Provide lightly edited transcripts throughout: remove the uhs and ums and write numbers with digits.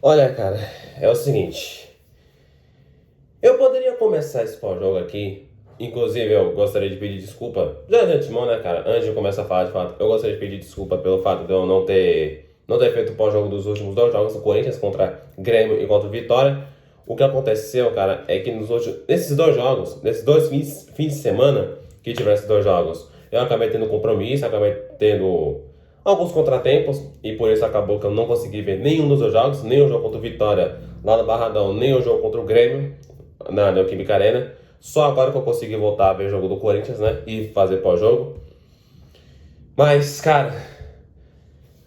Olha, cara, é o seguinte. Eu poderia começar esse pós-jogo aqui. Inclusive, eu gostaria de pedir desculpa. Já de antemão, né, cara? Antes de começar a falar de fato, eu gostaria de pedir desculpa pelo fato de eu não ter feito o pós-jogo dos últimos dois jogos do Corinthians contra Grêmio e contra o Vitória. O que aconteceu, cara, é que nesses dois jogos, nesses dois fins de semana que tiveram esses dois jogos, eu acabei tendo compromisso, acabei tendo alguns contratempos e por isso acabou que eu não consegui ver nenhum dos dois jogos, nem o jogo contra o Vitória lá no Barradão, nem o jogo contra o Grêmio na Neoquímica Arena. Só agora que eu consegui voltar a ver o jogo do Corinthians, né, e fazer pós-jogo. Mas, cara,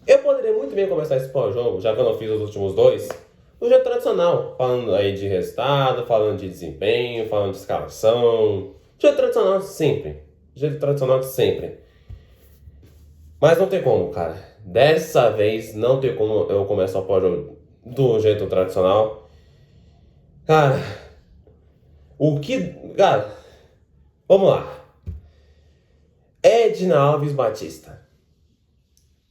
eu poderia muito bem começar esse pós-jogo, já que eu não fiz os últimos dois, do jeito tradicional, falando aí de resultado, falando de desempenho, falando de escalação, do jeito tradicional sempre, do jeito tradicional de sempre. Mas não tem como, cara. Dessa vez não tem como eu começar o pós-jogo do jeito tradicional. Cara, o que. Cara, vamos lá. Edna Alves Batista.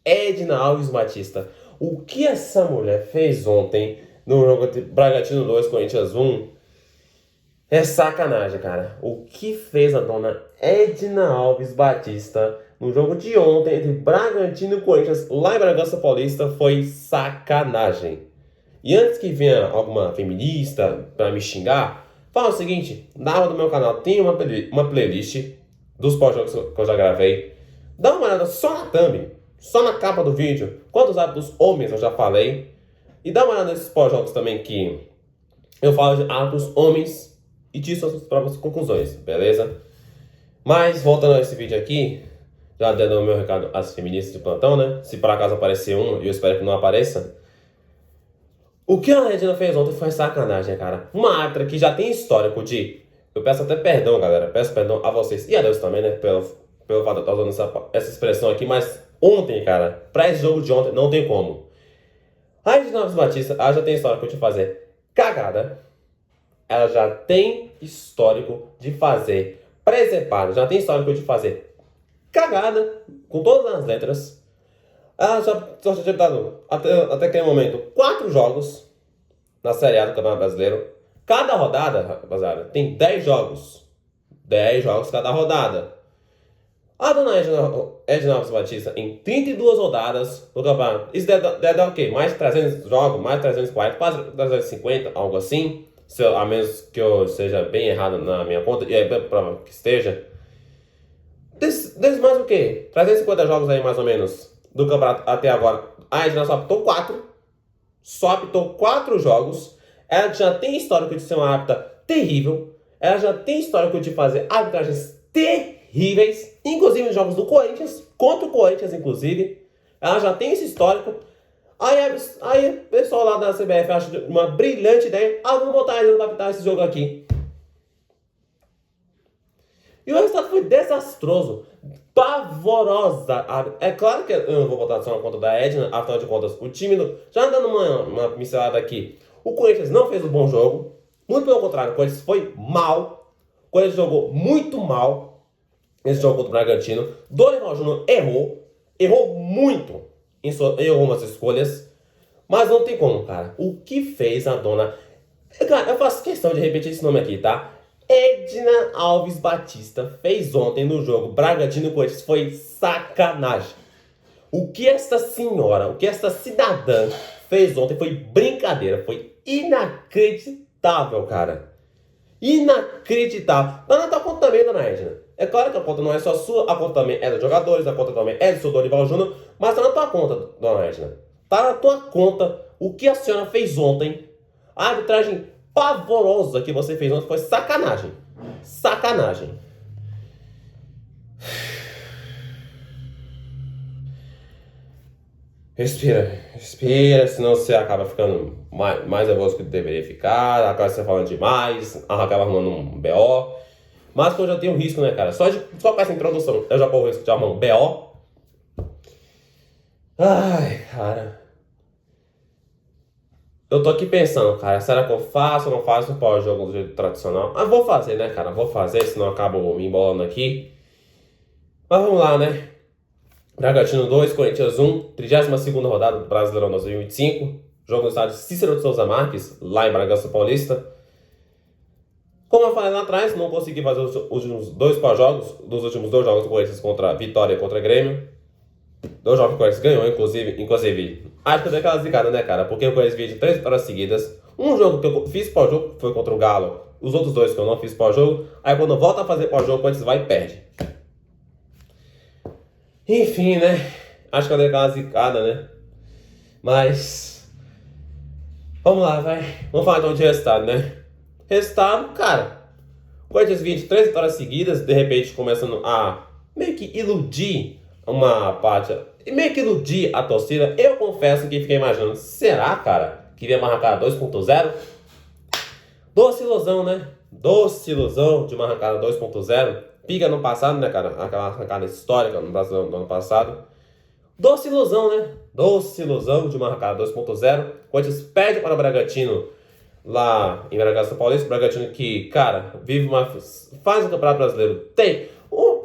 Edna Alves Batista. O que essa mulher fez ontem no jogo de Bragantino 2, Corinthians 1 é sacanagem, cara. O que fez a dona Edna Alves Batista no jogo de ontem entre Bragantino e Corinthians lá em Bragança Paulista foi sacanagem. E antes que venha alguma feminista pra me xingar, fala o seguinte, na aba do meu canal tem uma playlist dos pós-jogos que eu já gravei. Dá uma olhada só na thumb, só na capa do vídeo, quantos hábitos homens eu já falei. E dá uma olhada nesses pós-jogos também que eu falo de hábitos homens e tiro suas próprias conclusões, beleza? Mas voltando a esse vídeo aqui, já dando o meu recado às feministas de plantão, né? Se por acaso aparecer um, e eu espero que não apareça. O que a Regina fez ontem foi sacanagem, cara. Uma árbitra que já tem histórico de... Eu peço até perdão, galera. Peço perdão a vocês e a Deus também, né? Pelo fato de eu estar usando essa expressão aqui. Mas ontem, cara, pra esse jogo de ontem, não tem como. A Regina Alves Batista, ela já tem histórico de fazer cagada. Ela já tem histórico de fazer presepada. Já tem histórico de fazer cagada, com todas as letras. Ela já tinha dado, até aquele momento, 4 jogos na Série A do Campeonato Brasileiro. Cada rodada, rapaziada, tem 10 jogos. 10 jogos cada rodada. A dona Edna Alves Batista, em 32 rodadas no campeonato, isso deve dar o quê? Mais de 300 jogos, mais de 340, quase 350, algo assim. A menos que eu esteja bem errado na minha conta, e é bem provável que esteja. Desde mais o quê? 350 jogos aí, mais ou menos, do campeonato até agora. A Edna só apitou 4. Só apitou 4 jogos. Ela já tem histórico de ser uma árbitra terrível. Ela já tem histórico de fazer arbitragens terríveis. Inclusive nos jogos do Corinthians. Contra o Corinthians, inclusive. Ela já tem esse histórico. Aí o pessoal lá da CBF acha uma brilhante ideia. Vamos botar a Edna pra apitar esse jogo aqui. E o resultado foi desastroso, pavorosa. É claro que eu não vou botar só na conta da Edna, afinal de contas, o time já dando uma pincelada aqui, o Corinthians não fez um bom jogo, muito pelo contrário, o Corinthians foi mal, o Corinthians jogou muito mal nesse jogo contra o Bragantino. Dorival Júnior errou muito em algumas escolhas, mas não tem como, cara. O que fez a dona... Cara, eu faço questão de repetir esse nome aqui, tá? Edna Alves Batista fez ontem no jogo Bragantino e Corinthians foi sacanagem. O que esta senhora, o que esta cidadã fez ontem foi brincadeira, foi inacreditável, cara. Inacreditável. Tá na tua conta também, dona Edna. É claro que a conta não é só sua, a conta também é dos jogadores, a conta também é do seu Dorival Júnior, mas tá na tua conta, dona Edna. Tá na tua conta o que a senhora fez ontem. A arbitragem pavorosa que você fez ontem foi sacanagem. Sacanagem. Respira, senão você acaba ficando mais nervoso do que deveria ficar, acaba você falando demais, acaba arrumando um BO. Mas que eu já tenho risco, né, cara? Só com essa introdução eu já corro o risco de arrumar um BO. Ai, cara. Eu tô aqui pensando, cara, será que eu faço ou não faço o pós-jogo do jeito tradicional? Mas vou fazer, né, cara? Vou fazer, senão eu acabo me embolando aqui. Mas vamos lá, né? Bragantino 2, Corinthians 1, 32ª rodada do Brasileirão 2025. Jogo no estádio Cícero de Souza Marques, lá em Bragança Paulista. Como eu falei lá atrás, não consegui fazer os últimos dois jogos, dos últimos 2 jogos do Corinthians contra a Vitória e contra o Grêmio. 2 jogos que o Corinthians ganhou, inclusive. Acho que eu dei aquela zicada, né, cara? Porque o Corinthians veio de 3 vitórias seguidas. Um jogo que eu fiz pós-jogo foi contra o Galo. Os outros 2 que eu não fiz pós-jogo. Aí quando volta a fazer pós-jogo, o Corinthians vai e perde. Enfim, né? Acho que eu dei aquela zicada, né? Mas vamos lá, vai. Vamos falar então de resultado, né? Resultado, cara. O Corinthians vinha de 3 vitórias seguidas, de repente começando a meio que iludir uma parte. E meio que iludir a torcida. Eu confesso que fiquei imaginando, será, cara, que ia marcar 2.0? Doce ilusão, né? Doce ilusão de uma arrancada 2.0. Pica no passado, né, cara? Aquela arrancada histórica no Brasileirão do ano passado. Doce ilusão, né? Doce ilusão de uma arrancada 2.0. Corinthians perde para o Bragantino lá em Bragança Paulista. O Bragantino que, cara, faz o Campeonato Brasileiro. Tem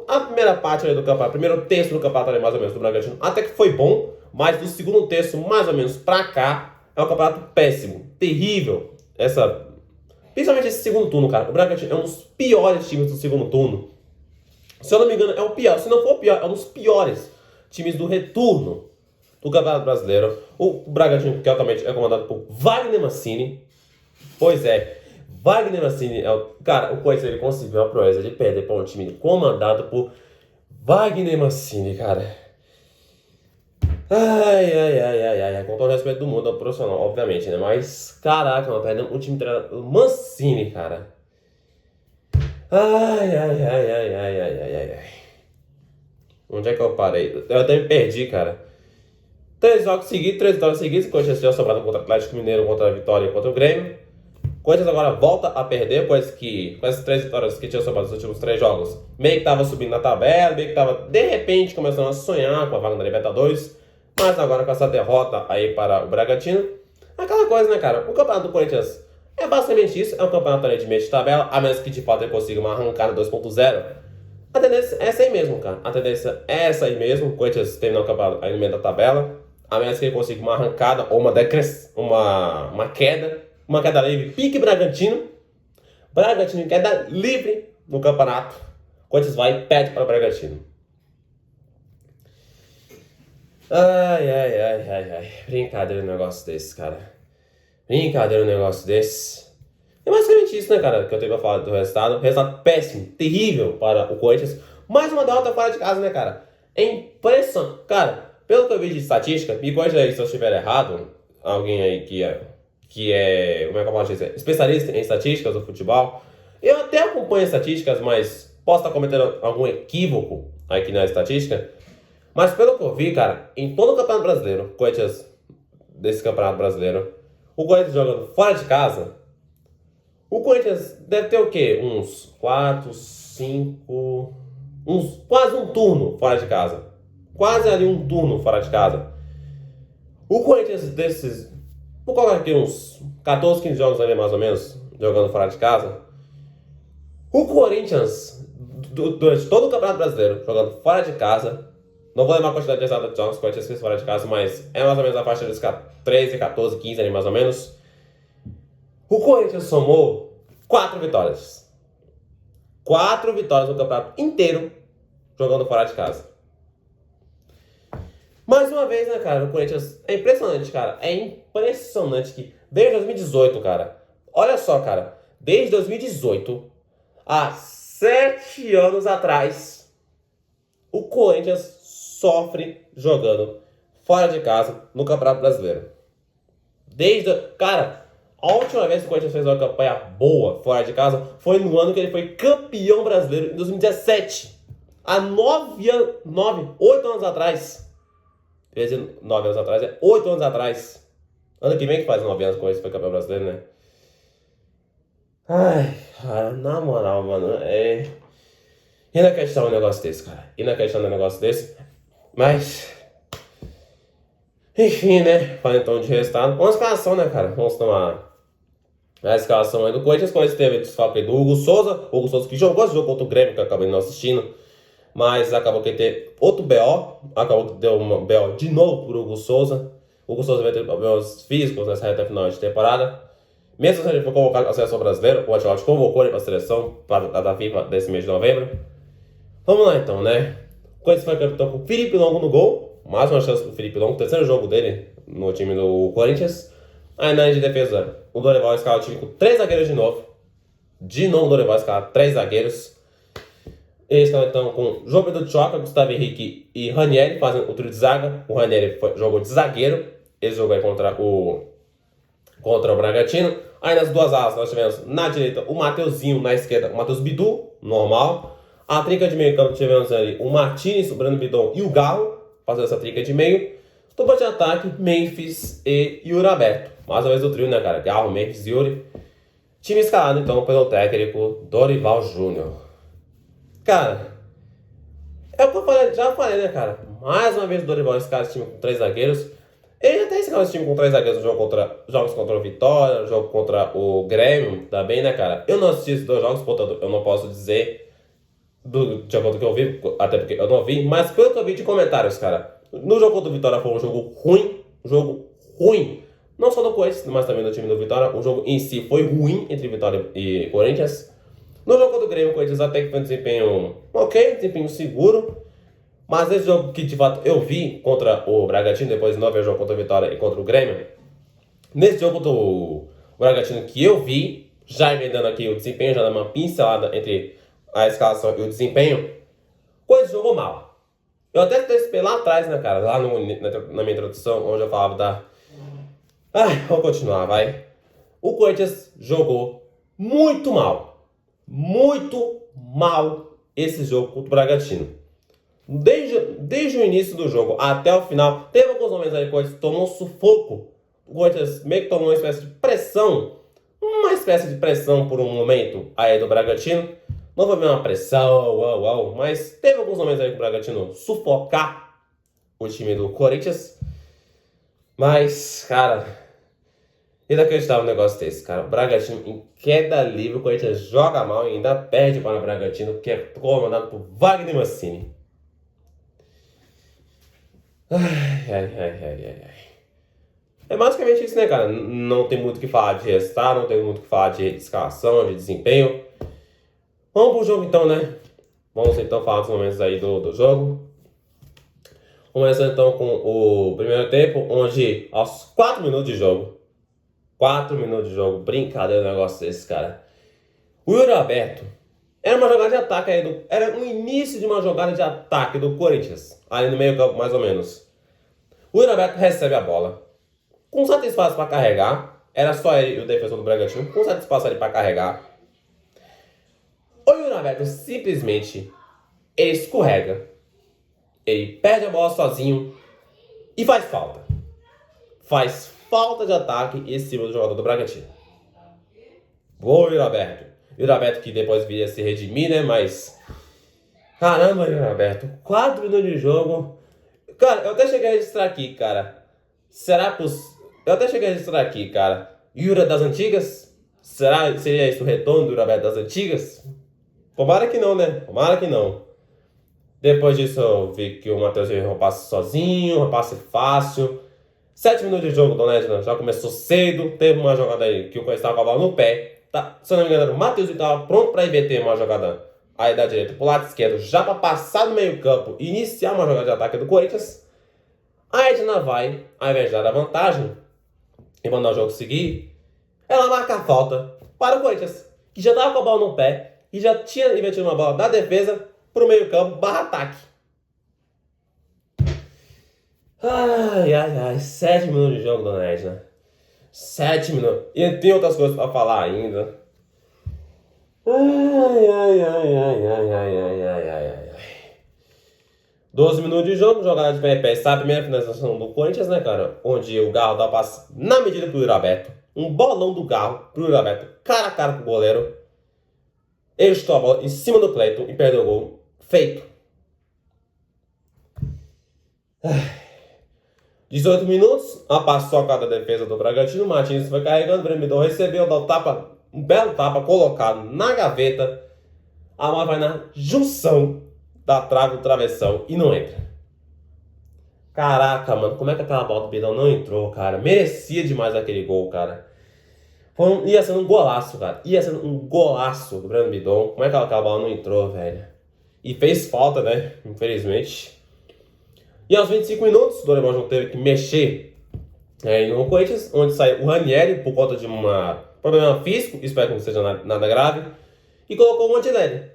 a primeira parte ali do campeonato, primeiro terço do campeonato ali, mais ou menos, do Bragantino, até que foi bom, mas do segundo terço, mais ou menos, pra cá, é um campeonato péssimo, terrível. Principalmente esse segundo turno, cara. O Bragantino é um dos piores times do segundo turno. Se eu não me engano, é o pior. Se não for o pior, é um dos piores times do retorno do Campeonato Brasileiro. O Bragantino, que atualmente é comandado por Wagner Mancini. Pois é, Wagner Mancini cara, o Corinthians ele conseguiu a proeza de perder para um time comandado por Wagner Mancini, cara. Ai, com todo o respeito do mundo, é um profissional, obviamente, né? Mas, caraca, mano, perdendo um time treinado Mancini, cara. Ai. Onde é que eu parei? Eu até me perdi, cara. 3 jogos seguidos, 3 vitórias seguidas. O Corinthians tinha sobrado contra o Atlético Mineiro, contra a Vitória e contra o Grêmio. O Corinthians agora volta a perder, pois que com essas 3 vitórias que tinha sobrado nos últimos 3 jogos, meio que tava subindo na tabela, meio que tava, de repente, começando a sonhar com a vaga da Libertadores. Mas agora com essa derrota aí para o Bragantino, aquela coisa, né, cara? O campeonato do Corinthians é basicamente isso, é um campeonato ali de meio de tabela, a menos que de fato ele consiga uma arrancada 2.0. A tendência é essa aí mesmo, cara. A tendência é essa aí mesmo. O Corinthians terminar o campeonato ali no meio da tabela, a menos que ele consiga uma arrancada ou uma queda livre. Pique Bragantino. Bragantino em queda livre no campeonato. O Corinthians vai e perde para o Bragantino. Ai. Brincadeira um negócio desse, cara. Brincadeira um negócio desse. É basicamente isso, né, cara, que eu tenho pra falar do resultado. Resultado péssimo, terrível para o Corinthians. Mais uma derrota fora de casa, né, cara? É impressionante. Cara, pelo que eu vi de estatística, me corrija aí se eu estiver errado. Alguém aí que é, como é que eu posso dizer? Especialista em estatísticas do futebol. Eu até acompanho estatísticas, mas posso estar cometendo algum equívoco aqui na estatística. Mas pelo que eu vi, cara, em todo o Campeonato Brasileiro, Corinthians, desse Campeonato Brasileiro, o Corinthians jogando fora de casa, o Corinthians deve ter o quê? Uns 4, 5... quase um turno fora de casa. Quase ali um turno fora de casa. O Corinthians desses... Vou colocar aqui uns 14, 15 jogos ali mais ou menos, jogando fora de casa. O Corinthians, durante todo o Campeonato Brasileiro, jogando fora de casa... Não vou lembrar a quantidade exata de jogos que o Corinthians fez fora de casa, mas é mais ou menos a faixa dos 13, 14, 15 ali mais ou menos. O Corinthians somou 4 vitórias. 4 vitórias no campeonato inteiro, jogando fora de casa. Mais uma vez, né, cara, o Corinthians... É impressionante, cara. É impressionante que desde 2018, cara... Olha só, cara. Desde 2018, há 7 anos atrás, o Corinthians sofre jogando fora de casa no Campeonato Brasileiro. Cara, a última vez que o Corinthians fez uma campanha boa fora de casa foi no ano que ele foi campeão brasileiro, em 2017. Há 8 anos atrás. Quer dizer, 9 anos atrás, 8 anos atrás. Ano que vem que faz 9 anos que o Corinthians foi campeão brasileiro, né? Ai, cara, na moral, mano, inacreditável um negócio desse, cara. Inacreditável um negócio desse. Mas, enfim, né? Falando então de resultado. Uma escalação, né, cara? Vamos tomar a escalação aí do Corinthians. O Corinthians teve desfalque do Hugo Souza. O Hugo Souza que jogou esse jogo contra o Grêmio, que eu acabei não assistindo. Mas acabou que teve outro BO. Acabou que deu uma BO de novo pro Hugo Souza. O Gustavo teve problemas físicos nessa reta final de temporada. Mesmo se ele for convocado para a seleção brasileira, o Ancelotti convocou ele para a seleção da FIFA desse mês de novembro. Vamos lá então, né? O Corinthians foi campeão com o Felipe Longo no gol. Mais uma chance pro Felipe Longo, terceiro jogo dele no time do Corinthians. Aí na linha de defesa, o Dorival escala o time com 3 zagueiros de novo. De novo o Dorival escala 3 zagueiros. Eles estão então com João Pedro Choca, Gustavo Henrique e Ranieri fazendo o trio de zaga. O Ranieri jogou de zagueiro. Ele jogou aí contra o Bragantino. Aí nas duas alas nós tivemos na direita o Mateuzinho, na esquerda o Matheus Bidu, normal. A trinca de meio campo tivemos ali o Martins, o Breno Bidon e o Galo, fazendo essa trinca de meio. Dupla de ataque, Memphis e Yuri Alberto. Mais uma vez o trio, né, cara? Galo, Memphis e Yuri. Time escalado, então, pelo técnico Dorival Júnior. Cara, é o que eu já falei, né, cara? Mais uma vez o Dorival escala esse time com 3 zagueiros. Ele já tem escalado esse time com 3 zagueiros no jogos contra o Vitória, no jogo contra o Grêmio, também, né, cara? Eu não assisti esses 2 jogos, portanto, eu não posso dizer de acordo com o que eu vi, até porque eu não vi, mas pelo que eu vi de comentários, cara, no jogo contra o Vitória foi um jogo ruim, não só do Corinthians, mas também do time do Vitória. O jogo em si foi ruim entre Vitória e Corinthians. No jogo contra o Grêmio, o Corinthians até que foi um desempenho ok, desempenho seguro, mas esse jogo que de fato eu vi contra o Bragantino, depois de 9 jogos contra o Vitória e contra o Grêmio, nesse jogo contra o Bragantino que eu vi, já emendando aqui o desempenho, já dando uma pincelada entre a escalação e o desempenho, Corinthians jogou mal. Eu até antecipei lá atrás, né, cara, lá na minha introdução, onde eu falava da... vamos continuar, vai. O Corinthians jogou muito mal esse jogo contra o Bragantino. Desde o início do jogo até o final, teve alguns momentos aí que o Corinthians tomou um sufoco. O Corinthians meio que tomou uma espécie de pressão por um momento aí do Bragantino. Não foi uma pressão, mas teve alguns momentos aí que o Bragantino sufocar o time do Corinthians. Mas, cara, inacreditável um negócio desse, cara. O Bragantino em queda livre, o Corinthians joga mal e ainda perde para o Bragantino, que é comandado por Wagner Mancini. É basicamente isso, né, cara? Não tem muito o que falar de resultado, não tem muito o que falar de escalação, de desempenho. Vamos pro jogo então, né? Vamos então falar dos momentos aí do jogo. Começando então com o primeiro tempo, onde aos 4 minutos de jogo, brincadeira o negócio desse, cara. O Yuri Alberto era uma jogada de ataque aí, era o início de uma jogada de ataque do Corinthians, ali no meio campo mais ou menos. O Yuri Alberto recebe a bola, com certo espaço para carregar, era só ele e o defensor do Bragantino, com certo espaço ali para carregar. O Yuri Alberto simplesmente ele escorrega, ele perde a bola sozinho e faz falta. Faz falta de ataque em cima do jogador do Bragantino. Boa, Yuri Alberto. Yuri Alberto que depois viria se redimir, né? Mas... caramba, Yuri Alberto. 4 minutos de jogo. Cara, eu até cheguei a registrar aqui, cara. Yuri das antigas? Seria isso o retorno do Yuri Alberto das antigas? Tomara que não, né? Tomara que não. Depois disso eu vi que o Matheus errou um passe sozinho, um passe fácil. 7 minutos de jogo, Dona Edna já começou cedo. Teve uma jogada aí que o Corinthians estava com a bola no pé. Tá, se eu não me engano, o Matheus estava pronto para inverter uma jogada aí da direita pro lado esquerdo, já para passar no meio campo e iniciar uma jogada de ataque do Corinthians. A Edna vai, ao invés de dar a vantagem e mandar o jogo seguir, ela marca a falta para o Corinthians, que já estava com a bola no pé e já tinha invertido uma bola da defesa pro meio campo / ataque. 7 minutos de jogo, Dona Edna. 7 minutos. E tem outras coisas pra falar ainda. 12 minutos de jogo, jogada de pé. Essa é a primeira finalização do Corinthians, né, cara? Onde o Galo dá o passe na medida pro Yuri Alberto. Um bolão do Galo pro Yuri Alberto, cara a cara com o goleiro. Ele chutou a bola em cima do Cleiton e perdeu o gol. Feito. 18 minutos, a paçoca da defesa do Bragantino. O Martins foi carregando, o Bremidon recebeu, dá um belo tapa colocado na gaveta. A bola vai na junção da trave do travessão e não entra. Caraca, mano, como é que aquela bola do Bidão não entrou, cara? Merecia demais aquele gol, cara. Ia sendo um golaço, cara. Ia sendo um golaço do Breno Bidon. Como é que aquela bola não entrou, velho? E fez falta, né? Infelizmente. E aos 25 minutos, o Dorival Júnior teve que mexer no Corinthians, onde saiu o Ranieri por conta de um problema físico, espero que não seja nada grave, e colocou o Antileri.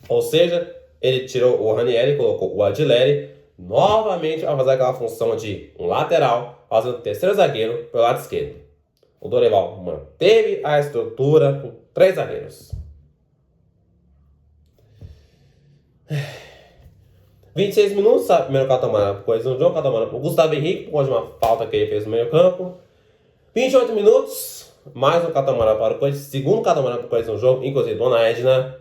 Ou seja, ele tirou o Ranieri e colocou o Antileri novamente a fazer aquela função de um lateral, fazendo o terceiro zagueiro pelo lado esquerdo. O Dorival manteve a estrutura com 3 zagueiros. 26 minutos, sabe? Primeiro cartão amarelo, coisa no jogo, cartão amarelo o Gustavo Henrique, por causa de uma falta que ele fez no meio campo. 28 minutos, mais um cartão amarelo para o Corinthians, segundo cartão amarelo para o Corinthians no jogo, inclusive Dona Edna.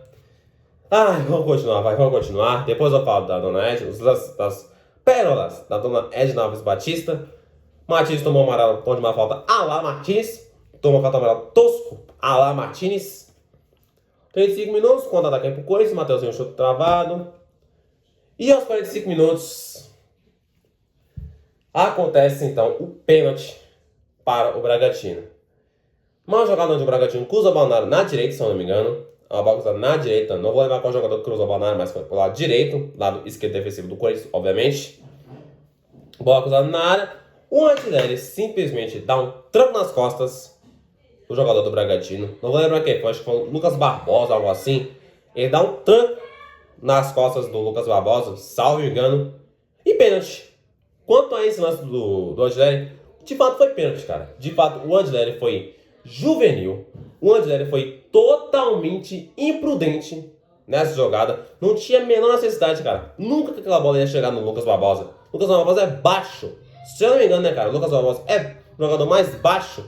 Vamos continuar. Depois eu falo da Dona Edna, das pérolas da Dona Edna Alves Batista. Martins tomou amarelo, tom de uma falta a lá Martins. Tomou cartão amarelo tosco, a lá Martins. 35 minutos, contra-ataque para o Corinthians, Mateuzinho chute travado. E aos 45 minutos, acontece então o pênalti para o Bragantino. Mas o jogador de Bragantino cruza a bola na direita, se eu não me engano. A bola cruzada na direita, não vou lembrar qual jogador que cruzou a bola na área, mas foi pro lado direito, lado esquerdo defensivo do Corinthians, obviamente. Bola cruzada na área, o Antileri simplesmente dá um tranco nas costas do jogador do Bragantino. Não vou lembrar quem foi, acho que foi o Lucas Barbosa, algo assim. Ele dá um tranco nas costas do Lucas Barbosa, salvo engano, e pênalti. Quanto a esse lance do Antileri, de fato foi pênalti, cara. De fato, o Antileri foi juvenil. O Antileri foi totalmente imprudente nessa jogada. Não tinha a menor necessidade, cara. Nunca que aquela bola ia chegar no Lucas Barbosa. O Lucas Barbosa é baixo. Se eu não me engano, né, cara? O Lucas Barbosa é o jogador mais baixo.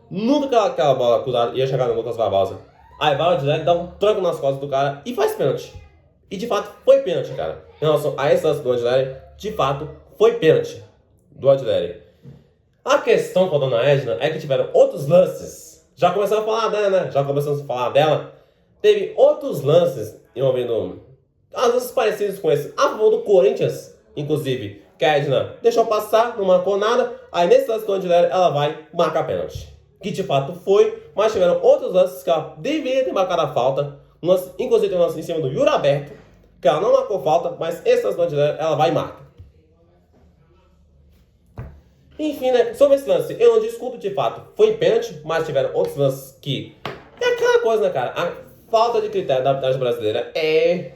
Nunca que aquela bola cruzada ia chegar no Lucas Barbosa. Aí vai o Antileri, dá um tranco nas costas do cara e faz pênalti. E de fato foi pênalti, cara. Em relação a esse lance do Antileri, de fato foi pênalti do Antileri. A questão com a Dona Edna é que tiveram outros lances. Já começamos a falar dela, né? Já começamos a falar dela. Teve outros lances envolvendo às vezes parecidos com esse. A favor do Corinthians, inclusive, que a Edna deixou passar, não marcou nada. Aí nesse lance do Antileri, ela vai marcar pênalti. Que de fato foi, mas tiveram outros lances que ela deveria ter marcado a falta. Inclusive tem um lance em cima do Yuri Alberto, que ela não marcou falta, mas esse lance do Antileri, ela vai e marca. Enfim, né? Sobre esse lance, eu não discuto de fato. Foi pênalti, mas tiveram outros lances que... É aquela coisa, né, cara? A falta de critério da arbitragem brasileira é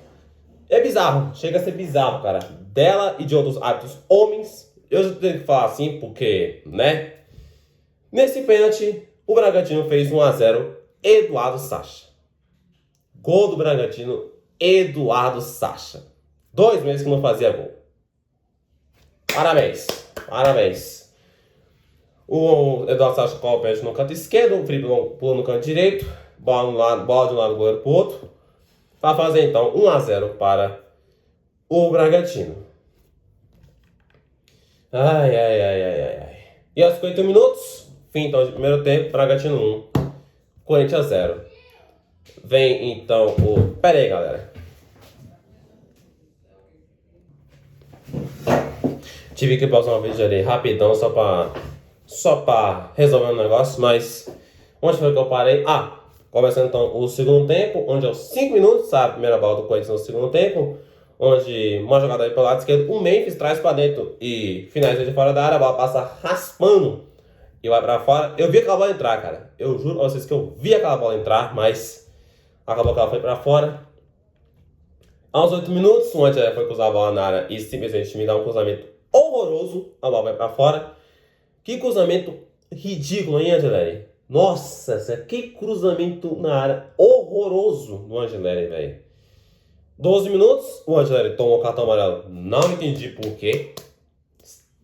bizarro. Chega a ser bizarro, cara. Dela e de outros árbitros homens. Eu já tenho que falar assim, porque, né? Nesse pênalti, o Bragantino fez 1-0. Eduardo Sacha. Gol do Bragantino, Eduardo Sacha. 2 meses que não fazia gol. Parabéns. Parabéns. O Eduardo Sacha coloca o pênalti no canto esquerdo, o Felipe pula no canto direito, bola de um lado, o goleiro pro outro, para fazer então 1-0 para o Bragantino. E aos 50 minutos, fim então de primeiro tempo, Bragantino 1, Corinthians 0. Vem então o... Pera aí, galera. Tive que pausar um vídeo ali rapidão só pra resolver um negócio, mas onde foi que eu parei? Começando então o segundo tempo, onde aos 5 minutos, sabe, a primeira bola do Corinthians no segundo tempo, onde uma jogada aí pelo lado esquerdo, o Memphis traz pra dentro e finaliza de fora da área, a bola passa raspando e vai pra fora. Eu vi aquela bola entrar, cara. Eu juro pra vocês que eu vi aquela bola entrar, mas acabou que ela foi pra fora. Aos 8 minutos, o Antileri foi cruzar a bola na área e simplesmente me dá um cruzamento horroroso, a bola vai pra fora. Que cruzamento ridículo, hein, Antileri? Nossa, que cruzamento na área horroroso do Antileri, velho. 12 minutos, o Antileri tomou o cartão amarelo. Não entendi por quê.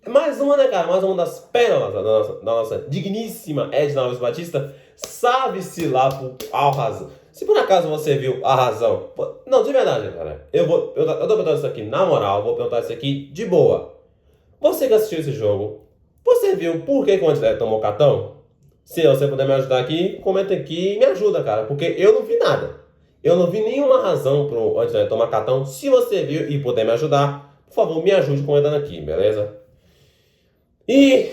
Mais uma, né, cara? Mais uma das pérolas da nossa digníssima Edna Alves Batista. Sabe-se lá por qual razão. Se por acaso você viu a razão... Não, de verdade, cara. Eu tô perguntando isso aqui na moral. Vou perguntar isso aqui de boa. Você que assistiu esse jogo, você viu por que o Antileri tomou cartão? Se você puder me ajudar aqui, comenta aqui e me ajuda, cara. Porque eu não vi nada. Eu não vi nenhuma razão pro Antileri tomar cartão. Se você viu e puder me ajudar, por favor, me ajude comentando aqui, beleza? E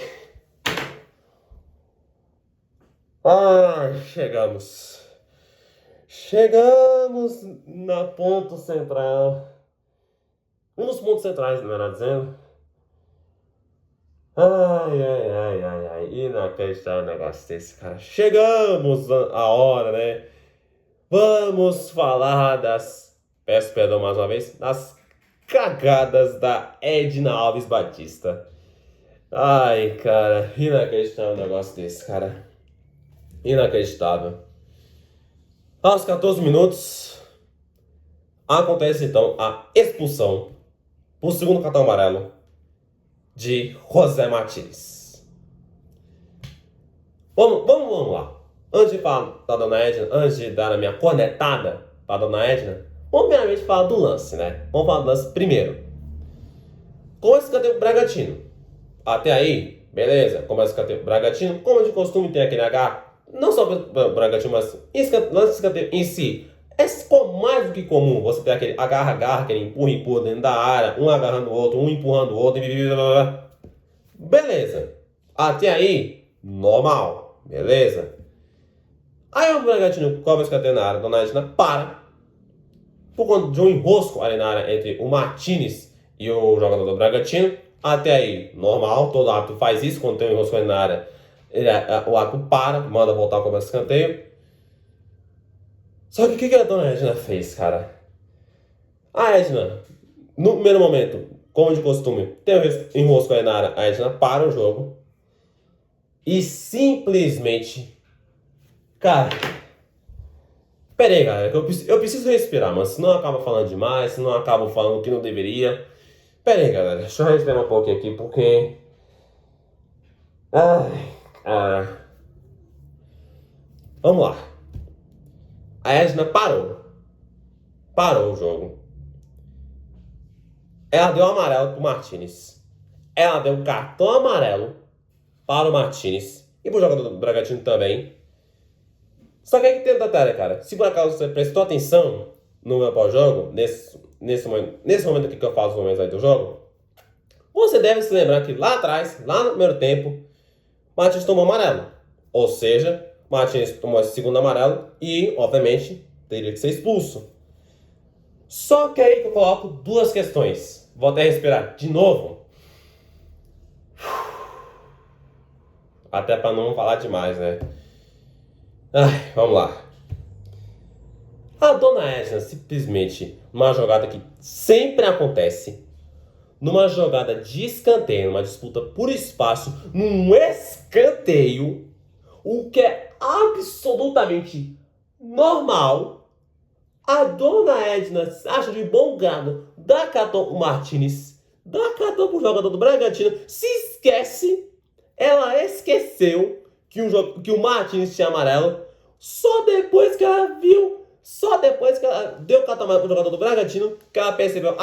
chegamos. Chegamos na ponto central. Um dos pontos centrais, melhor dizendo. Inacreditável o negócio desse, cara. Chegamos a hora, né? Vamos falar das. Peço perdão mais uma vez. Das cagadas da Edna Alves Batista. Ai, cara. Inacreditável o negócio desse, cara. Inacreditável. Aos 14 minutos, acontece então a expulsão por segundo cartão amarelo de José Martins. Vamos lá. Antes de falar da Dona Edna, antes de dar a minha cornetada para a Dona Edna, vamos primeiramente falar do lance, né? Vamos falar do lance primeiro. Começa o escanteio Bragantino. Até aí, beleza. Começa o escanteio Bragantino. Como de costume tem aquele H, não só para o Bragantino, mas lance de escanteio em si. É mais do que comum você ter aquele agarra-agarra, aquele empurra-empurra dentro da área, um agarrando o outro, um empurrando o outro, beleza. Até aí, normal, beleza. Aí o Bragantino cobra o escanteio na área, Dona Edna para, por conta de um enrosco ali na área entre o Martins e o jogador do Bragantino. Até aí, normal, todo árbitro faz isso quando tem um enrosco ali na área. O árbitro para, manda voltar com o escanteio. Só que o que a Dona Edna fez, cara? A Edna, no primeiro momento, como de costume, tem um enrosco aí na área, a Edna para o jogo e simplesmente, cara, pera aí, galera, que eu preciso respirar, mano, senão eu acabo falando demais, senão eu acabo falando o que não deveria. Pera aí, galera, deixa eu respirar um pouquinho aqui, porque... Vamos lá. A Edna parou o jogo. Ela deu amarelo pro Martins. Ela deu cartão amarelo para o Martins e pro jogador do Bragantino também. Só que aí que tem detalhe, cara. Se por acaso você prestou atenção no meu pós-jogo, nesse momento aqui que eu faço os momentos aí do jogo, você deve se lembrar que lá atrás, lá no primeiro tempo, Martins tomou amarelo. Ou seja, Martins tomou esse segundo amarelo e, obviamente, teria que ser expulso. Só que aí que eu coloco duas questões. Vou até respirar de novo. Até para não falar demais, né? Vamos lá. A Dona Edna simplesmente, numa jogada que sempre acontece, numa jogada de escanteio, numa disputa por espaço, num escanteio, o que é absolutamente normal, a Dona Edna acha de bom grado, dá cartão pro Martins, dá cartão pro jogador do Bragantino, se esquece, ela esqueceu que o Martins tinha amarelo, só depois que ela deu cartão amarelo pro jogador do Bragantino, que ela percebeu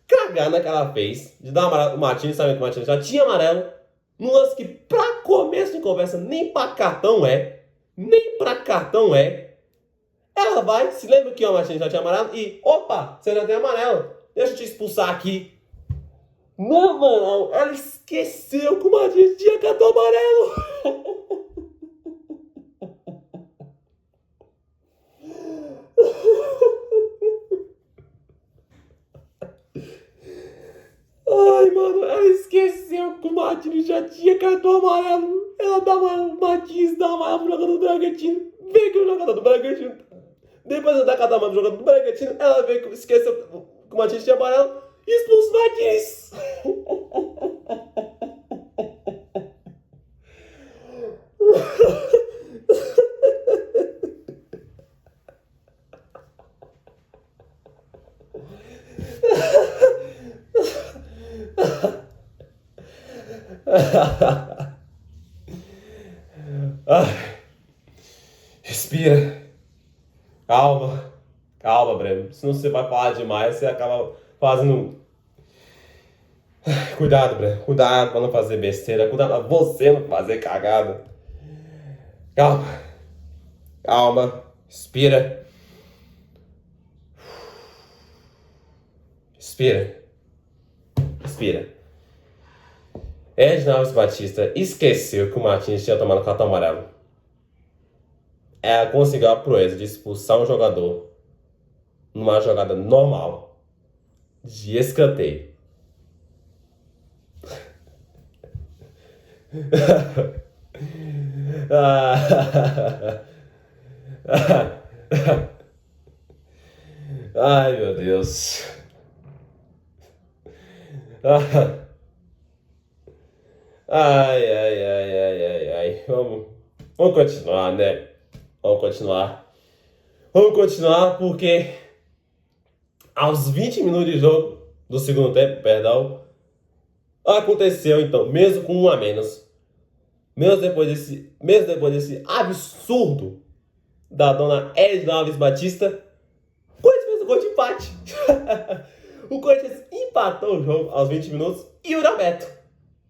cagada que ela fez de dar amarelo pro Martins, sabendo que o Martins já tinha amarelo, num lance que pra começo de conversa nem pra cartão é, ela vai, se lembra que o Martins já tinha amarelo e, opa, você já tem amarelo, deixa eu te expulsar aqui. Não, mano, ela esqueceu que o Martins tinha cartão amarelo. Ai, mano, ela esqueceu que o Martins já tinha cartão amarelo. Ela dá o Martins dá amarelo pro jogador do Bragantino. Vê que o jogador do Bragantino, depois de dar cartão amarelo pro jogador do Bragantino, ela vê que esqueceu que o Martins tinha amarelo e expulsa o Martins. Respira. Calma, Breno. Senão você vai falar demais, você acaba fazendo. Cuidado, Breno. Cuidado pra não fazer besteira. Cuidado pra você não fazer cagada. Calma. Respira. Respira. Edna Alves Batista esqueceu que o Martins tinha tomado cartão amarelo. Ela conseguiu a proeza de expulsar um jogador numa jogada normal de escanteio. Ai, meu Deus. Ai, ai, ai, ai, ai, ai. Vamos continuar, né? Vamos continuar. Vamos continuar porque aos 20 minutos de jogo do segundo tempo, perdão, aconteceu então, mesmo com um a menos, mesmo depois desse absurdo da dona Edna Alves Batista, o Corinthians fez o gol de empate. O Corinthians empatou o jogo aos 20 minutos e o Roberto,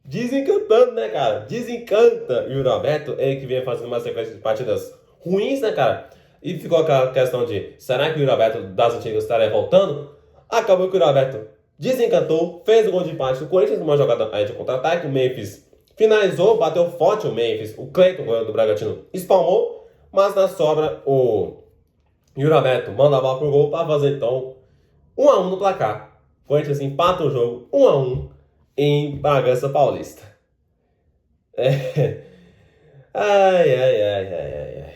desencantando, né, cara? Desencanta. E o Roberto, ele que vinha fazendo uma sequência de partidas ruins, né, cara? E ficou aquela questão de, será que o Roberto das antigas estaria voltando? Acabou que o Roberto desencantou, fez o gol de empate. O Corinthians, numa jogada aí de contra-ataque, o Memphis finalizou, bateu forte o Memphis. O Cleiton, goleiro do Bragantino, espalmou, mas na sobra o Roberto manda a bola pro gol para fazer então 1-1 no placar. O Corinthians empata o jogo 1-1 em Bragança Paulista. É. Ai, ai, ai, ai, ai, ai.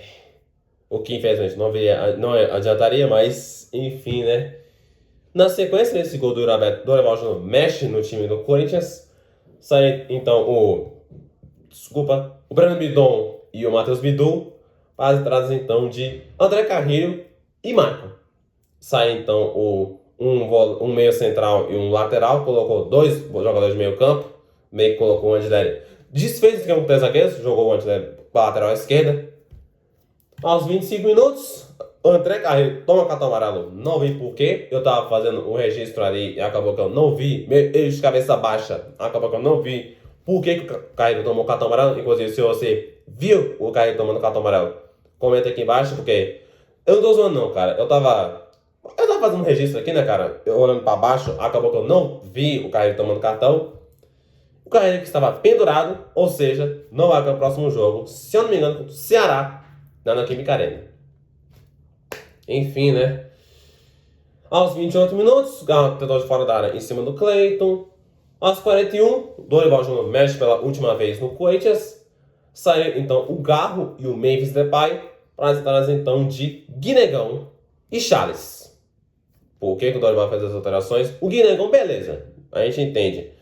O que infelizmente não adiantaria, mas enfim, né? Na sequência desse gol do Dorival Júnior mexe no time do Corinthians. Sai então o Breno Bidon e o Matheus Bidu fazem atrás então de André Carrilho e Marco. Sai então um meio central e um lateral, colocou dois jogadores de meio campo, meio que colocou o Andileri. Desfez o esquema com três zagueiros, jogou o Andileri para a lateral esquerda. Aos 25 minutos, André Carrillo toma cartão amarelo. Não vi porquê. Eu tava fazendo um registro ali e acabou que eu não vi. Ele de cabeça baixa, acabou que eu não vi por que o Carrillo tomou cartão amarelo. Inclusive, se você viu o Carrillo tomando cartão amarelo, comenta aqui embaixo, porque eu não tô zoando não, cara. Eu tava fazendo um registro aqui, né, cara? Eu olhando pra baixo, acabou que eu não vi o Carrillo tomando cartão. O Carrillo que estava pendurado, ou seja, não vai para o próximo jogo, se eu não me engano, contra o Ceará, na Neoquímica Arena. Enfim, né? Aos 28 minutos, o Garro tentou de fora da área em cima do Cleiton. Aos 41, Dorival Júnior mexe pela última vez no Corinthians. Saiu então o Garro e o Memphis Depay para as entradas então de Guinegão e Charles. Por que o Dorival fez as alterações? O Guinegão, beleza, a gente entende.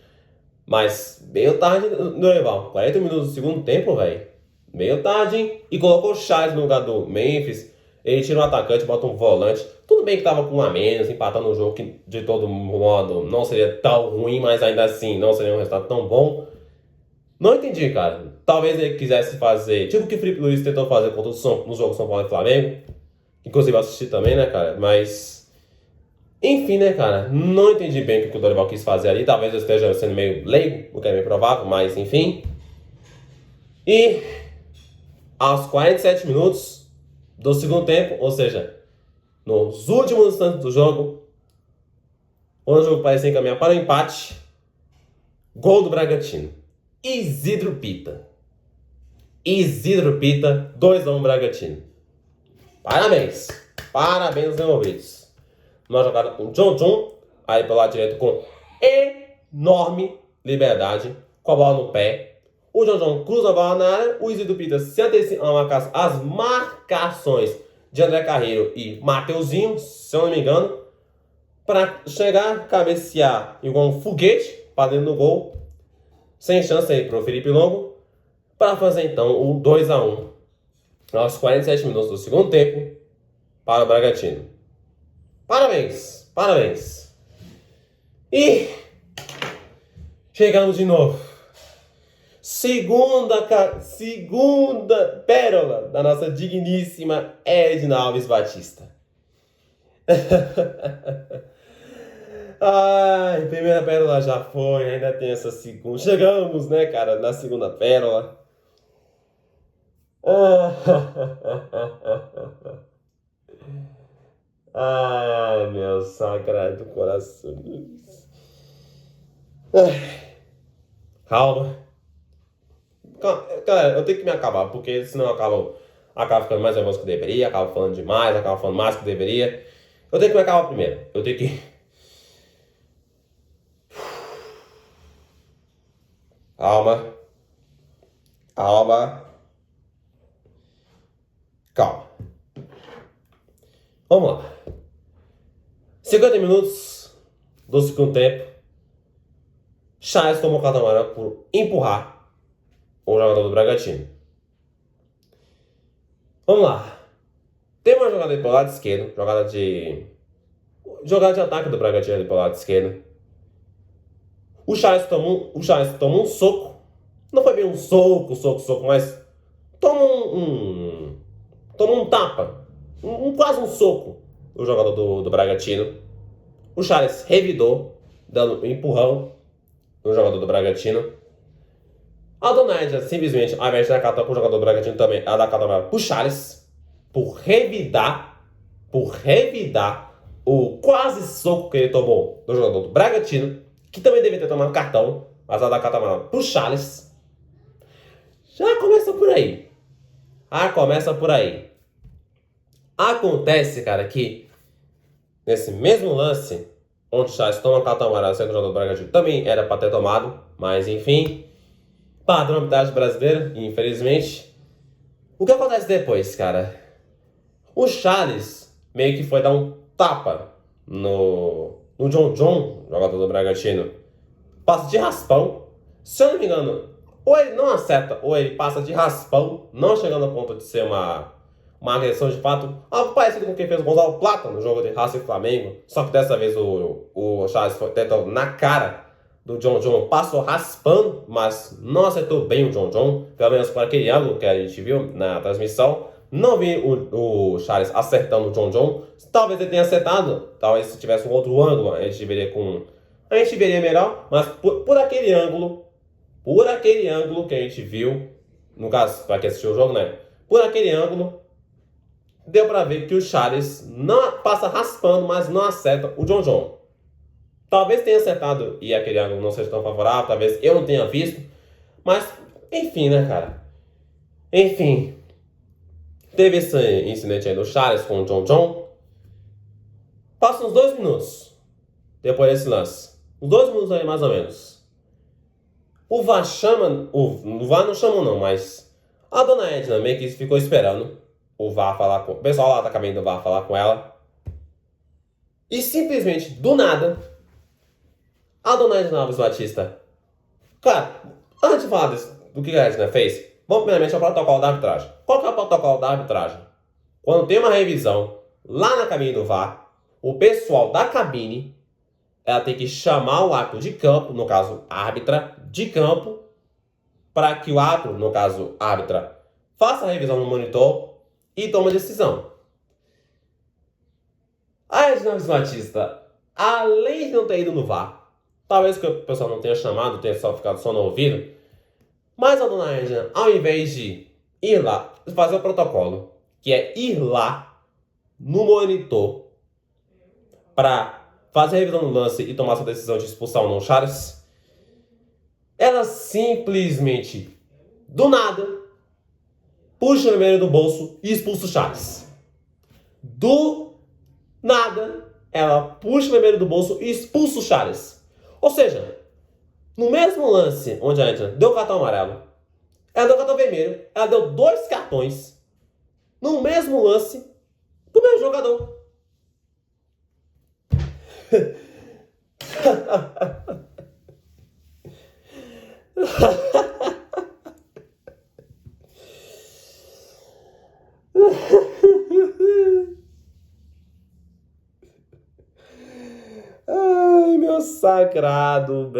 Mas meio tarde, Dorival, 40 minutos do segundo tempo, velho. Meio tarde, hein? E colocou o Charles no lugar do Memphis. Ele tira um atacante, bota um volante. Tudo bem que tava com um a menos, empatando o jogo, que de todo modo não seria tão ruim, mas ainda assim não seria um resultado tão bom. Não entendi, cara. Talvez ele quisesse fazer, tipo o que o Felipe Luiz tentou fazer contra no jogo São Paulo e Flamengo. Inclusive eu assisti também, né, cara? Mas, enfim, né, cara? Não entendi bem o que o Dorival quis fazer ali. Talvez eu esteja sendo meio leigo, o que é meio provável, mas enfim. E aos 47 minutos do segundo tempo, ou seja, nos últimos instantes do jogo, quando o jogo parecia encaminhar para o empate, gol do Bragantino. Isidro Pita. 2-1 Bragantino. Parabéns. Parabéns aos envolvidos. Numa jogada com John John, aí pelo lado direito com enorme liberdade, com a bola no pé. O John John cruza a bola na área, o Isidro Pita se antecipa as marcações de André Carreiro e Mateuzinho, se eu não me engano, para chegar, cabecear igual um foguete para dentro do gol, sem chance aí para o Felipe Longo, para fazer então o 2-1 aos 47 minutos do segundo tempo para o Bragantino. Parabéns, parabéns. E chegamos de novo. Segunda pérola da nossa digníssima Edna Alves Batista. Ai, primeira pérola já foi, ainda tem essa segunda. Chegamos, né, cara, na segunda pérola. Ai, meu sagrado coração. Calma. Galera, eu tenho que me acabar, porque senão eu acabo ficando mais nervoso que eu deveria, acabo falando demais, acabo falando mais que eu deveria. Eu tenho que me acabar primeiro. Eu tenho que. Calma. Calma. Calma. Vamos lá. 50 minutos do segundo tempo. Charles tomou cartão amarelo por empurrar o jogador do Bragantino. Vamos lá. Tem uma jogada ali pelo lado esquerdo. Jogada de ataque do Bragantino ali pelo lado esquerdo. O Charles tomou um soco. Não foi bem um soco, mas tomou tomou um tapa. Quase um soco. O jogador do Bragantino. O Charles revidou, dando um empurrão no jogador do Bragantino. A dona Edna simplesmente, ao invés de dar cartão pro jogador do Bragantino também, ela dá cartão pro Charles por revidar o quase soco que ele tomou do jogador do Bragantino, que também deveria ter tomado cartão, mas ela dá cartão pro Charles. Já começa por aí. Acontece, cara, que nesse mesmo lance, onde o Charles toma cartão amarelo, sendo o jogador do Bragantino também era para ter tomado, mas enfim, padrão arbitragem brasileira, infelizmente. O que acontece depois, cara? O Charles meio que foi dar um tapa no John, jogador do Bragantino. Passa de raspão. Se eu não me engano, ou ele não acerta, ou ele passa de raspão, não chegando ao ponto de ser uma agressão de fato. Algo parecido com o que fez o Gonzalo Plata no jogo de Racing e Flamengo. Só que dessa vez o Charles foi tentou na cara do John. Passou raspando, mas não acertou bem o John. Pelo menos por aquele ângulo que a gente viu na transmissão. Não vi o Charles acertando o John. Talvez ele tenha acertado. Talvez se tivesse um outro ângulo, a gente veria melhor. Mas por aquele ângulo que a gente viu, no caso, para quem assistiu o jogo, né? Por aquele ângulo, deu pra ver que o Charles não passa raspando, mas não acerta o John. Talvez tenha acertado e aquele ângulo não seja tão favorável, talvez eu não tenha visto. Mas, enfim, né, cara? Enfim. Teve esse incidente aí do Charles com o John. Passa uns 2 minutos depois desse lance. Uns 2 minutos aí, mais ou menos. O VAR chama... O VAR não chamou não, mas a dona Edna meio que ficou esperando o VAR falar com... O pessoal lá da cabine do VAR falar com ela. E simplesmente, do nada, a dona Edna Alves Batista... Cara, antes de falar do que a Edna fez, vamos primeiramente ao protocolo da arbitragem. Qual que é o protocolo da arbitragem? Quando tem uma revisão lá na cabine do VAR, o pessoal da cabine, ela tem que chamar o árbitro de campo, no caso, a árbitra de campo, para que o árbitro, no caso, a árbitra, faça a revisão no monitor e tome a decisão. A Edna Alves Batista, além de não ter ido no VAR, talvez que o pessoal não tenha chamado, tenha só ficado só no ouvido, mas a dona Edna, ao invés de ir lá, fazer o protocolo, que é ir lá no monitor para fazer a revisão do lance e tomar sua decisão de expulsar ou não o Charles, ela simplesmente, do nada, puxa o número do bolso e expulsa o Charles. Do nada, ela puxa o número do bolso e expulsa o Charles. Ou seja, no mesmo lance onde a Edna deu cartão amarelo, ela deu cartão vermelho, ela deu 2 cartões no mesmo lance pro mesmo jogador. Ai, meu sagrado,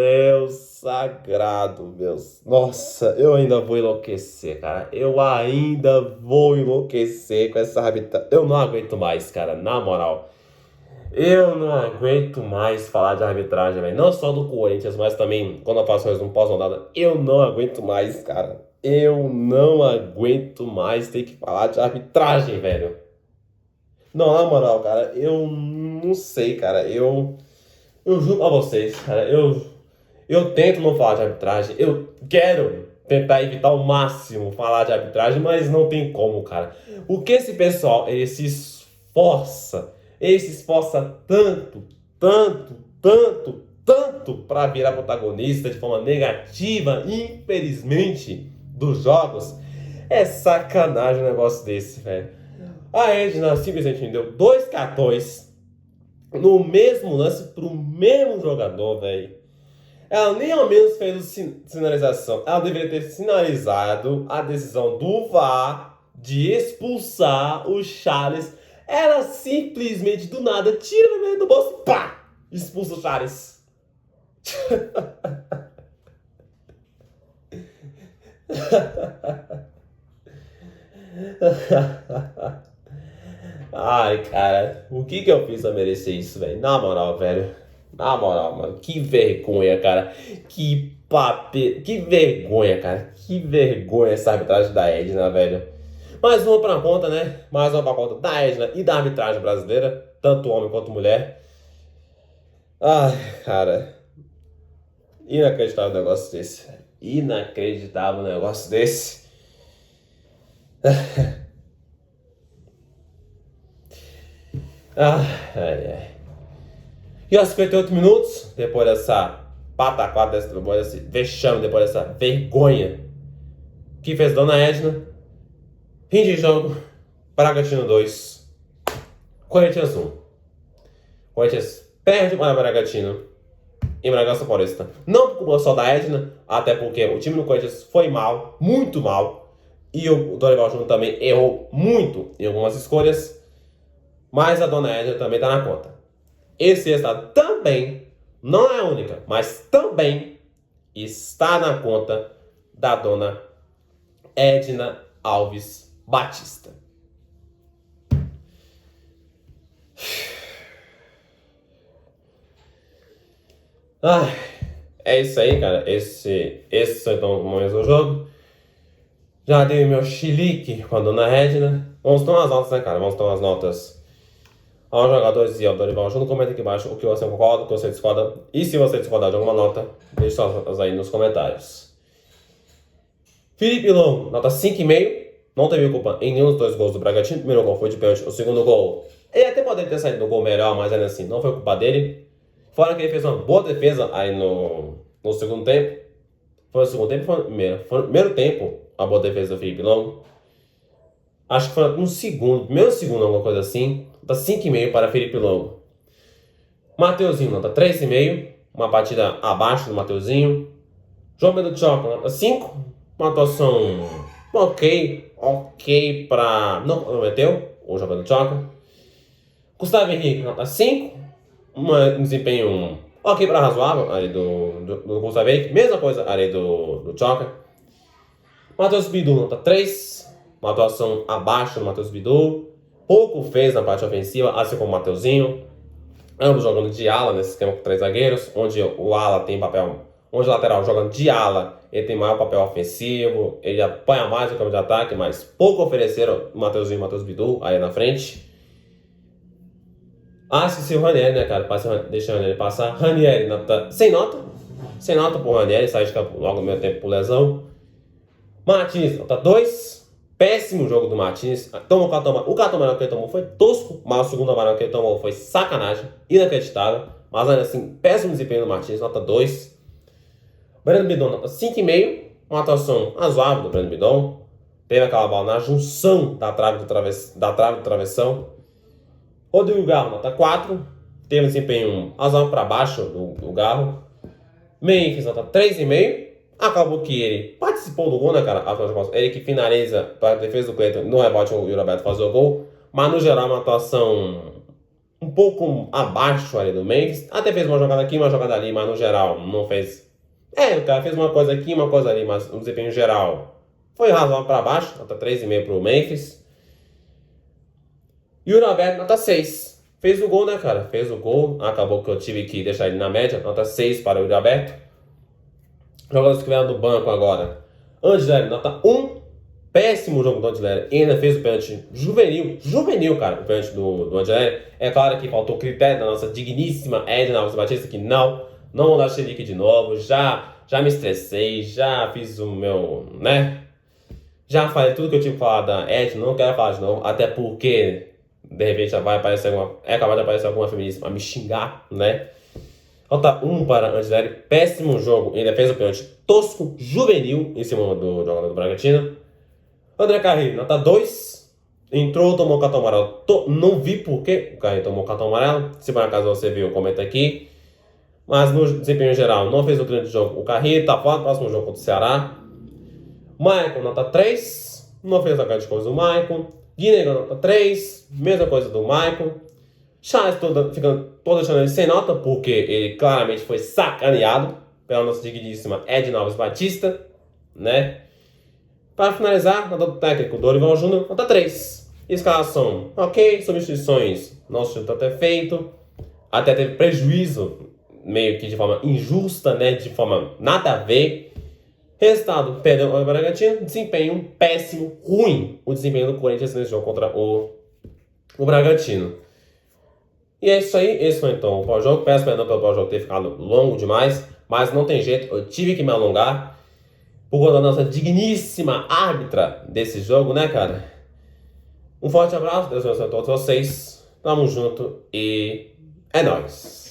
Nossa, eu ainda vou enlouquecer, cara. Eu ainda vou enlouquecer com essa arbitragem. Eu não aguento mais, cara, na moral. Eu não aguento mais falar de arbitragem, velho. Não só do Corinthians, mas também quando eu faço um pós-rodada. Eu não aguento mais, cara. Eu não aguento mais ter que falar de arbitragem, velho. Não, na moral, cara, eu não sei, cara. Eu juro pra vocês, cara. Eu tento não falar de arbitragem, eu quero tentar evitar ao máximo falar de arbitragem, mas não tem como, cara. O que esse pessoal, ele se esforça tanto, tanto, tanto, tanto para virar protagonista de forma negativa, infelizmente, dos jogos. É sacanagem um negócio desse, velho. A Edna simplesmente me deu 2 cartões no mesmo lance pro mesmo jogador, velho. Ela nem ao menos fez sinalização. Ela deveria ter sinalizado a decisão do VAR de expulsar o Charles. Ela simplesmente do nada tira no meio do bolso, pá! Expulsa o Charles. Ai, cara, o que eu fiz pra merecer isso, velho? Na moral, velho. Na moral, mano, que vergonha, cara. Que vergonha, cara. Que vergonha essa arbitragem da Edna, velho. Mais uma pra conta, né? Mais uma pra conta da Edna e da arbitragem brasileira, tanto homem quanto mulher. Ai, cara. Inacreditável um negócio desse. Inacreditável um negócio desse. Ai, ai. E aos 58 minutos, depois dessa pataquada, depois desse vexame, depois dessa vergonha que fez Dona Edna, fim de jogo, Bragantino 2, Corinthians 1. Corinthians perde para o Bragantino em Bragança Paulista. Não por culpa só da Edna, até porque o time do Corinthians foi mal, muito mal, e o Dorival Júnior também errou muito em algumas escolhas, mas a Dona Edna também está na conta. Esse resultado também, não é a única, mas também está na conta da Dona Edna Alves Batista. É isso aí, cara. Esse foi então o momento do jogo. Já dei meu chilique com a Dona Edna. Vamos tomar as notas, né, cara? Vamos tomar as notas aos jogadores e ao Dorival Júnior. Comenta aqui embaixo o que você concorda, o que você discorda. E se você discordar de alguma nota, deixe suas notas aí nos comentários. Felipe Longo, nota 5,5. Não teve culpa em nenhum dos 2 gols do Bragantino. O primeiro gol foi de pênalti, o segundo gol, ele até poderia ter saído do gol melhor, mas ainda assim não foi culpa dele. Fora que ele fez uma boa defesa aí no segundo tempo. Foi o segundo tempo ou foi o primeiro? Foi no primeiro tempo a boa defesa do Felipe Longo. Acho que foi no segundo, primeiro segundo, alguma coisa assim. Nota 5,5 para Felipe Longo. Mateuzinho, nota 3,5. Uma batida abaixo do Mateuzinho. João Pedro Tchoca, nota 5. Uma atuação ok para... Não comprometeu o João Pedro Tchoca. Gustavo Henrique, nota 5. Um desempenho ok para razoável ali do Gustavo Henrique. Mesma coisa ali do Tchoca. Matheus Bidu, nota 3. Uma atuação abaixo do Matheus Bidu. Pouco fez na parte ofensiva, assim como o Mateuzinho. Ambos jogando de ala nesse esquema com 3 zagueiros, onde o ala tem papel... Onde o lateral jogando de ala, ele tem maior papel ofensivo, ele apanha mais no campo de ataque, mas pouco ofereceram o Mateuzinho e o Matheus Bidu aí na frente. Esqueci o Ranieri, né, cara? Deixa o Ranieri passar. Ranieri, sem nota. Sem nota pro Ranieri, sai de campo logo no meio tempo por lesão. Martins, nota 2. Péssimo jogo do Martins. O cartão amarelo que ele tomou foi tosco, mas o segundo amarelo que ele tomou foi sacanagem, inacreditável. Mas ainda assim, péssimo desempenho do Martins, nota 2. Breno Bidon, nota 5,5. Uma atuação razoável do Breno Bidon. Teve aquela bola na junção da trave do travessão. Rodrigo Garro, nota 4. Teve um desempenho razoável para baixo do Garro. Memphis, nota 3,5. Acabou que ele participou do gol, né, cara? Ele que finaliza para a defesa do Cleiton no rebote, o Roberto faz o gol. Mas no geral, uma atuação um pouco abaixo ali do Memphis. Até fez uma jogada aqui, uma jogada ali, mas no geral não fez. O cara fez uma coisa aqui, uma coisa ali, mas no desempenho geral foi razoável para baixo. Nota 3,5 pro Memphis. E o Roberto, nota 6. Fez o gol, né, cara? Fez o gol. Acabou que eu tive que deixar ele na média. Nota 6 para o Roberto. Jogadores que vieram do banco agora. Angelério, nota 1. Péssimo jogo do Angelério. Ainda fez o pênalti juvenil, cara, o pênalti do Angelério. É claro que faltou critério da nossa digníssima Edna Alves Batista, que não Não vou dar xerique de novo. Já me estressei, já fiz o meu, né? Já falei tudo que eu tinha que falar da Ed, não quero falar de novo. Até porque, de repente, já vai aparecer é capaz de aparecer alguma feminista pra me xingar, né? Nota 1 para Angeleri, péssimo jogo. Ele fez o pênalti tosco, juvenil, em cima do jogador do Bragantino. André Carrillo, nota 2. Entrou, tomou cartão amarelo. Não vi por que o Carrillo tomou cartão amarelo. Se por acaso você viu, comenta aqui. Mas no desempenho geral, não fez o grande jogo. O Carrillo tá fora do próximo jogo contra o Ceará. Maicon, nota 3. Não fez a grande coisa do Maicon. Guinega, nota 3. Mesma coisa do Maicon. Charles tô deixando ele sem nota, porque ele claramente foi sacaneado pela nossa digníssima Edna Alves Batista, né? Para finalizar, nota do técnico Dorival Júnior, nota 3. Escalação, ok. Substituições, nosso chute até feito. Até teve prejuízo, meio que de forma injusta, né? De forma nada a ver. Resultado, perdeu o Bragantino. Desempenho péssimo, ruim. O desempenho do Corinthians nesse jogo contra o Bragantino. E é isso aí, esse foi então o pós-jogo. Peço perdão pelo pós-jogo ter ficado longo demais, mas não tem jeito, eu tive que me alongar por conta da nossa digníssima árbitra desse jogo, né, cara? Um forte abraço, Deus abençoe a todos vocês, tamo junto e é nóis!